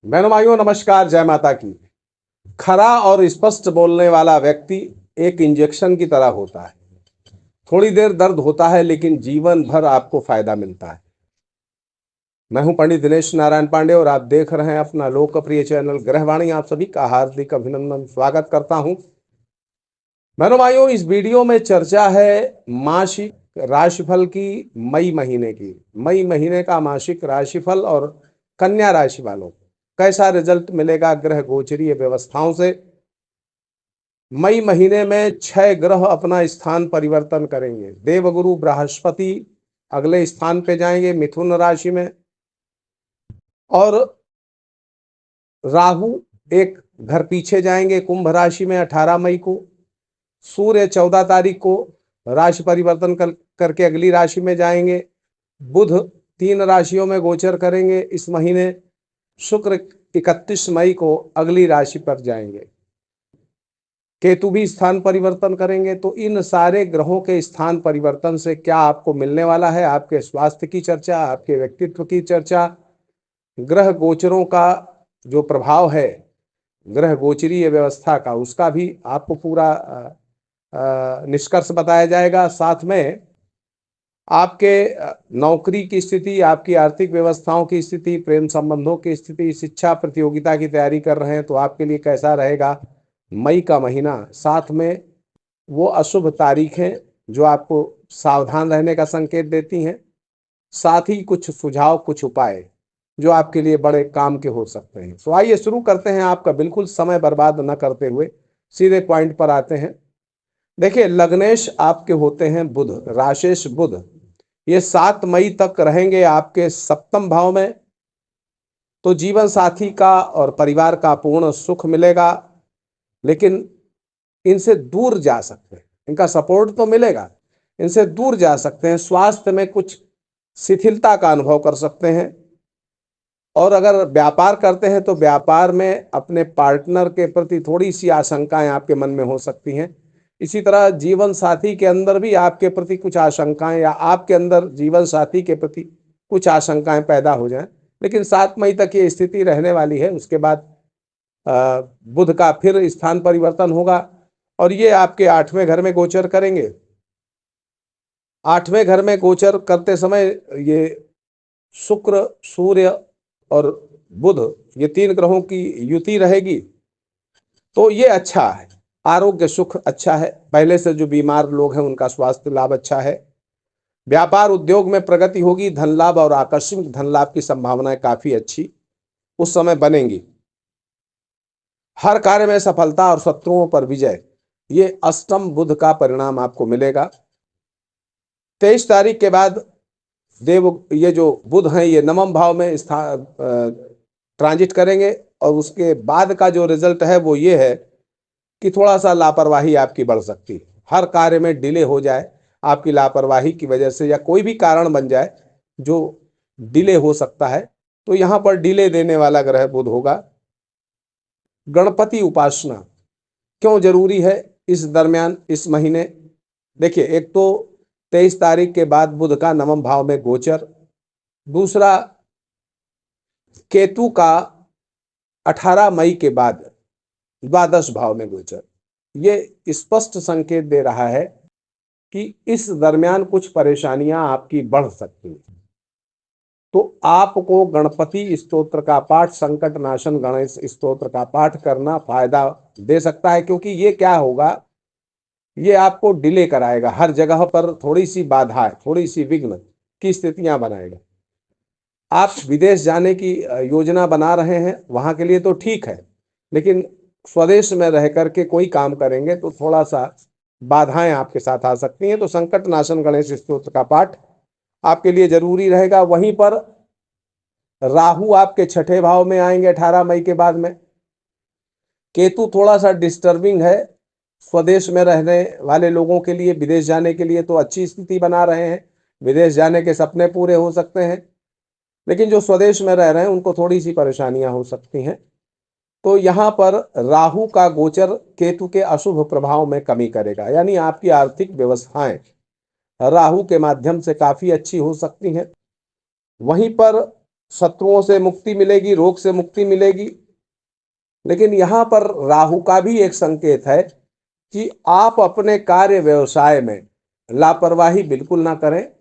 बहनों भाइयों नमस्कार, जय माता की। खरा और स्पष्ट बोलने वाला व्यक्ति एक इंजेक्शन की तरह होता है। थोड़ी देर दर्द होता है लेकिन जीवन भर आपको फायदा मिलता है। मैं हूं पंडित दिनेश नारायण पांडे और आप देख रहे हैं अपना लोकप्रिय चैनल ग्रहवाणी। आप सभी का हार्दिक अभिनंदन, स्वागत करता हूं। बहनों भाइयों, इस वीडियो में चर्चा है मासिक राशिफल की, मई महीने की। मई महीने का मासिक राशिफल और कन्या राशि वालों को कैसा रिजल्ट मिलेगा ग्रह गोचरीय व्यवस्थाओं से। मई महीने में 6 ग्रह अपना स्थान परिवर्तन करेंगे। देवगुरु बृहस्पति अगले स्थान पे जाएंगे मिथुन राशि में, और राहु एक घर पीछे जाएंगे कुंभ राशि में 18 मई को। सूर्य 14 तारीख को राशि परिवर्तन करके अगली राशि में जाएंगे। बुध 3 राशियों में गोचर करेंगे इस महीने। शुक्र 31 मई को अगली राशि पर जाएंगे। केतु भी स्थान परिवर्तन करेंगे। तो इन सारे ग्रहों के स्थान परिवर्तन से क्या आपको मिलने वाला है, आपके स्वास्थ्य की चर्चा, आपके व्यक्तित्व की चर्चा, ग्रह गोचरों का जो प्रभाव है ग्रह गोचरीय व्यवस्था का, उसका भी आपको पूरा निष्कर्ष बताया जाएगा। साथ में आपके नौकरी की स्थिति, आपकी आर्थिक व्यवस्थाओं की स्थिति, प्रेम संबंधों की स्थिति, शिक्षा प्रतियोगिता की तैयारी कर रहे हैं तो आपके लिए कैसा रहेगा मई का महीना। साथ में वो अशुभ तारीखें जो आपको सावधान रहने का संकेत देती हैं, साथ ही कुछ सुझाव, कुछ उपाय जो आपके लिए बड़े काम के हो सकते हैं। तो आइए शुरू करते हैं। आपका बिल्कुल समय बर्बाद न करते हुए सीधे पॉइंट पर आते हैं। देखिए, लग्नेश आपके होते हैं बुध, राशेश बुध। ये 7 मई तक रहेंगे आपके सप्तम भाव में। तो जीवन साथी का और परिवार का पूर्ण सुख मिलेगा, लेकिन इनसे दूर जा सकते हैं। इनका सपोर्ट तो मिलेगा, इनसे दूर जा सकते हैं। स्वास्थ्य में कुछ शिथिलता का अनुभव कर सकते हैं। और अगर व्यापार करते हैं तो व्यापार में अपने पार्टनर के प्रति थोड़ी सी आशंकाएं आपके मन में हो सकती हैं। इसी तरह जीवन साथी के अंदर भी आपके प्रति कुछ आशंकाएं, या आपके अंदर जीवन साथी के प्रति कुछ आशंकाएं पैदा हो जाएं। लेकिन 7 मई तक ये स्थिति रहने वाली है। उसके बाद बुध का फिर स्थान परिवर्तन होगा और ये आपके 8वें घर में गोचर करेंगे। 8वें घर में गोचर करते समय ये शुक्र, सूर्य और बुध, ये 3 ग्रहों की युति रहेगी। तो ये अच्छा है, आरोग्य सुख अच्छा है। पहले से जो बीमार लोग हैं उनका स्वास्थ्य लाभ अच्छा है। व्यापार उद्योग में प्रगति होगी। धन लाभ और आकस्मिक धन लाभ की संभावनाएं काफी अच्छी उस समय बनेंगी। हर कार्य में सफलता और शत्रुओं पर विजय, ये अष्टम बुध का परिणाम आपको मिलेगा। 23 तारीख के बाद ये जो बुध हैं ये नवम भाव में ट्रांजिट करेंगे, और उसके बाद का जो रिजल्ट है वो ये है कि थोड़ा सा लापरवाही आपकी बढ़ सकती है। हर कार्य में डिले हो जाए आपकी लापरवाही की वजह से, या कोई भी कारण बन जाए जो डिले हो सकता है। तो यहां पर डिले देने वाला ग्रह बुध होगा। गणपति उपासना क्यों जरूरी है इस दरमियान, इस महीने? देखिए, एक तो 23 तारीख के बाद बुध का नवम भाव में गोचर, दूसरा केतु का 18 मई के बाद द्वादश भाव में गोचर। ये स्पष्ट संकेत दे रहा है कि इस दरमियान कुछ परेशानियां आपकी बढ़ सकती हैं। तो आपको गणपति स्तोत्र का पाठ, संकट नाशन गणेश स्तोत्र का पाठ करना फायदा दे सकता है, क्योंकि ये क्या होगा, ये आपको डिले कराएगा। हर जगह पर थोड़ी सी बाधाएं, थोड़ी सी विघ्न की स्थितियां बनाएगा। आप विदेश जाने की योजना बना रहे हैं, वहां के लिए तो ठीक है, लेकिन स्वदेश में रह करके कोई काम करेंगे तो थोड़ा सा बाधाएं आपके साथ आ सकती हैं। तो संकट नाशन गणेश स्तोत्र का पाठ आपके लिए जरूरी रहेगा। वहीं पर राहु आपके 6ठे भाव में आएंगे 18 मई के बाद में। केतु थोड़ा सा डिस्टर्बिंग है स्वदेश में रहने वाले लोगों के लिए। विदेश जाने के लिए तो अच्छी स्थिति बना रहे हैं, विदेश जाने के सपने पूरे हो सकते हैं, लेकिन जो स्वदेश में रह रहे हैं उनको थोड़ी सी परेशानियां हो सकती हैं। तो यहाँ पर राहु का गोचर केतु के अशुभ प्रभाव में कमी करेगा, यानी आपकी आर्थिक व्यवस्थाएं राहु के माध्यम से काफी अच्छी हो सकती हैं। वहीं पर शत्रुओं से मुक्ति मिलेगी, रोग से मुक्ति मिलेगी। लेकिन यहाँ पर राहु का भी एक संकेत है कि आप अपने कार्य व्यवसाय में लापरवाही बिल्कुल ना करें।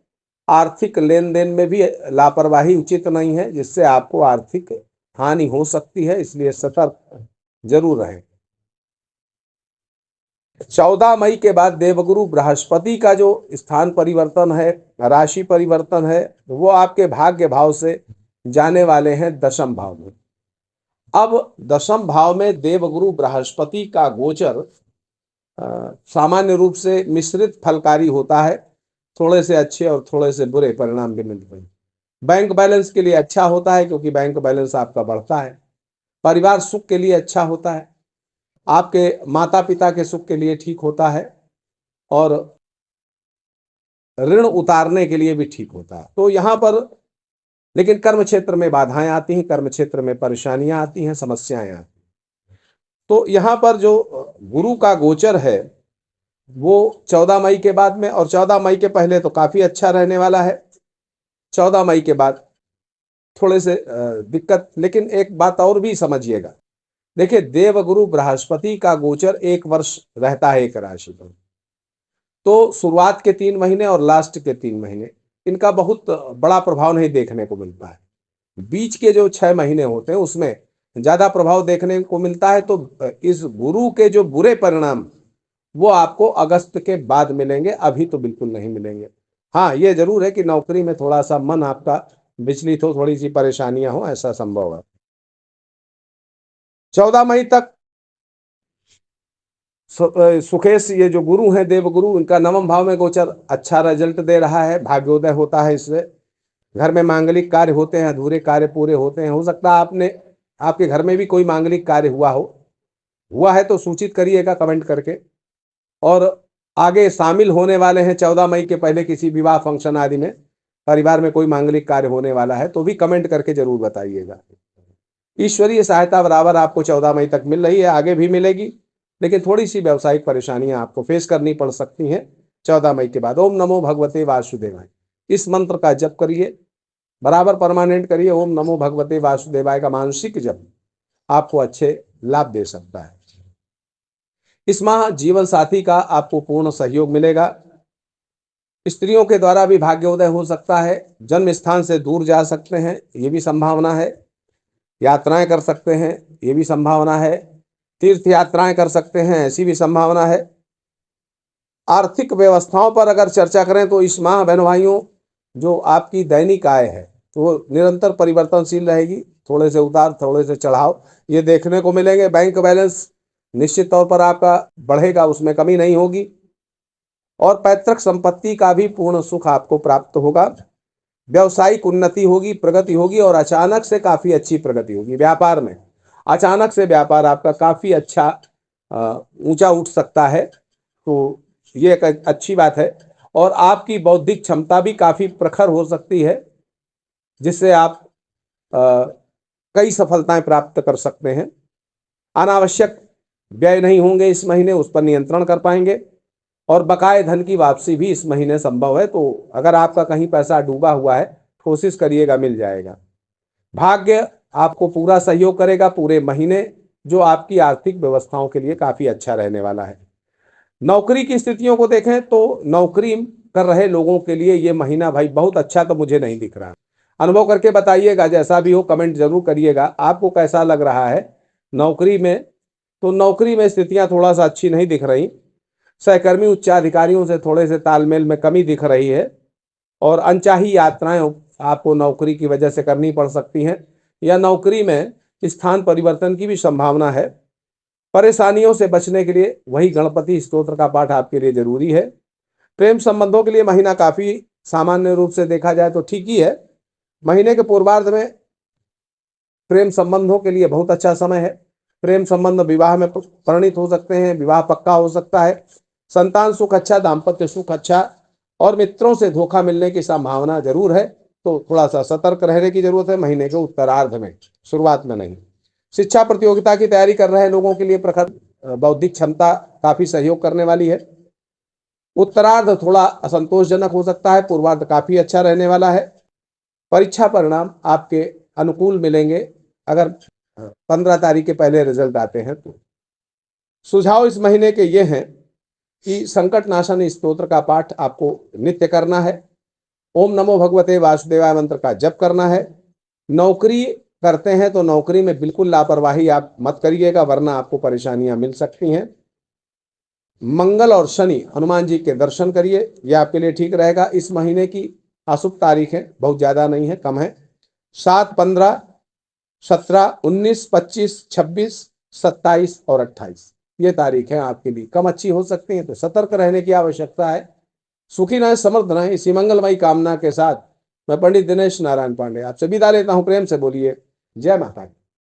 आर्थिक लेन देन में भी लापरवाही उचित नहीं है, जिससे आपको आर्थिक हानि हो सकती है, इसलिए सतर्क जरूर रहें। 14 मई के बाद देवगुरु बृहस्पति का जो स्थान परिवर्तन है, राशि परिवर्तन है, वो आपके भाग्य भाव से जाने वाले हैं दशम भाव में। अब दशम भाव में देवगुरु बृहस्पति का गोचर सामान्य रूप से मिश्रित फलकारी होता है, थोड़े से अच्छे और थोड़े से बुरे परिणाम भी मिलते हैं। बैंक बैलेंस के लिए अच्छा होता है क्योंकि बैंक बैलेंस आपका बढ़ता है। परिवार सुख के लिए अच्छा होता है, आपके माता पिता के सुख के लिए ठीक होता है, और ऋण उतारने के लिए भी ठीक होता है। तो यहाँ पर लेकिन कर्म क्षेत्र में बाधाएं आती हैं, कर्म क्षेत्र में परेशानियां आती हैं, समस्याएं आती हैं। तो यहाँ पर जो गुरु का गोचर है वो 14 मई के बाद में, और 14 मई के पहले तो काफी अच्छा रहने वाला है। 14 मई के बाद थोड़े से दिक्कत। लेकिन एक बात और भी समझिएगा, देखिए देवगुरु बृहस्पति का गोचर 1 वर्ष रहता है एक राशि पर। तो शुरुआत के 3 महीने और लास्ट के 3 महीने इनका बहुत बड़ा प्रभाव नहीं देखने को मिलता है। बीच के जो 6 महीने होते हैं उसमें ज्यादा प्रभाव देखने को मिलता है। तो इस गुरु के जो बुरे परिणाम वो आपको अगस्त के बाद मिलेंगे, अभी तो बिल्कुल नहीं मिलेंगे। हाँ, ये जरूर है कि नौकरी में थोड़ा सा मन आपका विचलित हो, थोड़ी सी परेशानियां हो, ऐसा संभव है। 14 मई तक सुखेश, ये जो गुरु हैं देवगुरु, इनका 9वें भाव में गोचर अच्छा रिजल्ट दे रहा है, भाग्योदय होता है इससे। घर में मांगलिक कार्य होते हैं, अधूरे कार्य पूरे होते हैं। हो सकता है आपके घर में भी कोई मांगलिक कार्य हुआ है तो सूचित करिएगा कमेंट करके। और आगे शामिल होने वाले हैं 14 मई के पहले किसी विवाह फंक्शन आदि में, परिवार में कोई मांगलिक कार्य होने वाला है तो भी कमेंट करके जरूर बताइएगा। ईश्वरीय सहायता बराबर आपको 14 मई तक मिल रही है, आगे भी मिलेगी, लेकिन थोड़ी सी व्यावसायिक परेशानियां आपको फेस करनी पड़ सकती हैं 14 मई के बाद। ओम नमो भगवते वासुदेवाय, इस मंत्र का जप करिए, बराबर परमानेंट करिए। ओम नमो भगवते वासुदेवाय का मानसिक जप आपको अच्छे लाभ दे सकता है। इस माह जीवन साथी का आपको पूर्ण सहयोग मिलेगा। स्त्रियों के द्वारा भी भाग्योदय हो सकता है, जन्म स्थान से दूर जा सकते हैं, ये भी संभावना है। यात्राएं कर सकते हैं, ये भी संभावना है। तीर्थ यात्राएं कर सकते हैं, ऐसी भी संभावना है। आर्थिक व्यवस्थाओं पर अगर चर्चा करें तो इस माह बहनों भाइयों जो आपकी दैनिक आय है तो वो निरंतर परिवर्तनशील रहेगी, थोड़े से उतार थोड़े से चढ़ाव ये देखने को मिलेंगे। बैंक बैलेंस निश्चित तौर पर आपका बढ़ेगा, उसमें कमी नहीं होगी। और पैतृक संपत्ति का भी पूर्ण सुख आपको प्राप्त होगा। व्यवसायिक उन्नति होगी, प्रगति होगी, और अचानक से काफी अच्छी प्रगति होगी। व्यापार में अचानक से व्यापार आपका काफी अच्छा ऊंचा उठ सकता है, तो ये एक अच्छी बात है। और आपकी बौद्धिक क्षमता भी काफी प्रखर हो सकती है, जिससे आप कई सफलताएं प्राप्त कर सकते हैं। अनावश्यक व्यय नहीं होंगे इस महीने, उस पर नियंत्रण कर पाएंगे। और बकाए धन की वापसी भी इस महीने संभव है, तो अगर आपका कहीं पैसा डूबा हुआ है कोशिश करिएगा, मिल जाएगा। भाग्य आपको पूरा सहयोग करेगा पूरे महीने, जो आपकी आर्थिक व्यवस्थाओं के लिए काफी अच्छा रहने वाला है। नौकरी की स्थितियों को देखें तो नौकरी कर रहे लोगों के लिए ये महीना भाई बहुत अच्छा तो मुझे नहीं दिख रहा। अनुभव करके बताइएगा, जैसा भी हो कमेंट जरूर करिएगा, आपको कैसा लग रहा है नौकरी में। तो नौकरी में स्थितियां थोड़ा सा अच्छी नहीं दिख रही। सहकर्मी उच्चाधिकारियों से थोड़े से तालमेल में कमी दिख रही है, और अनचाही यात्राएं आपको नौकरी की वजह से करनी पड़ सकती हैं, या नौकरी में स्थान परिवर्तन की भी संभावना है। परेशानियों से बचने के लिए वही गणपति स्तोत्र का पाठ आपके लिए जरूरी है। प्रेम संबंधों के लिए महीना काफी सामान्य रूप से देखा जाए तो ठीक ही है। महीने के पूर्वार्ध में प्रेम संबंधों के लिए बहुत अच्छा समय है। प्रेम संबंध विवाह में परिणित हो सकते हैं, विवाह पक्का हो सकता है। संतान सुख अच्छा, दाम्पत्य सुख अच्छा, और मित्रों से धोखा मिलने की संभावना जरूर है, तो थोड़ा सा सतर्क रहने की जरूरत है महीने के उत्तरार्ध में, शुरुआत में नहीं। शिक्षा प्रतियोगिता की तैयारी कर रहे लोगों के लिए प्रखर बौद्धिक क्षमता काफी सहयोग करने वाली है। उत्तरार्ध थोड़ा असंतोषजनक हो सकता है, पूर्वार्ध काफी अच्छा रहने वाला है। परीक्षा परिणाम आपके अनुकूल मिलेंगे अगर 15 तारीख के पहले रिजल्ट आते हैं तो। सुझाव इस महीने के ये हैं कि संकट नाशन स्तोत्र का पाठ आपको नित्य करना है। ओम नमो भगवते वासुदेवाय मंत्र का जप करना है। नौकरी करते हैं तो नौकरी में बिल्कुल लापरवाही आप मत करिएगा, वरना आपको परेशानियां मिल सकती हैं। मंगल और शनि हनुमान जी के दर्शन करिए, यह आपके लिए ठीक रहेगा। इस महीने की अशुभ तारीखें बहुत ज्यादा नहीं है, कम है। 7, 15, 17, 19, 25, 26, 27 और 28 ये तारीख है आपके लिए कम अच्छी हो सकती हैं, तो सतर्क रहने की आवश्यकता है। सुखी रहें, समृद्ध रहें, इसी मंगलमयी कामना के साथ मैं पंडित दिनेश नारायण पांडे आपसे विदा लेता हूं। प्रेम से बोलिए जय माता दी।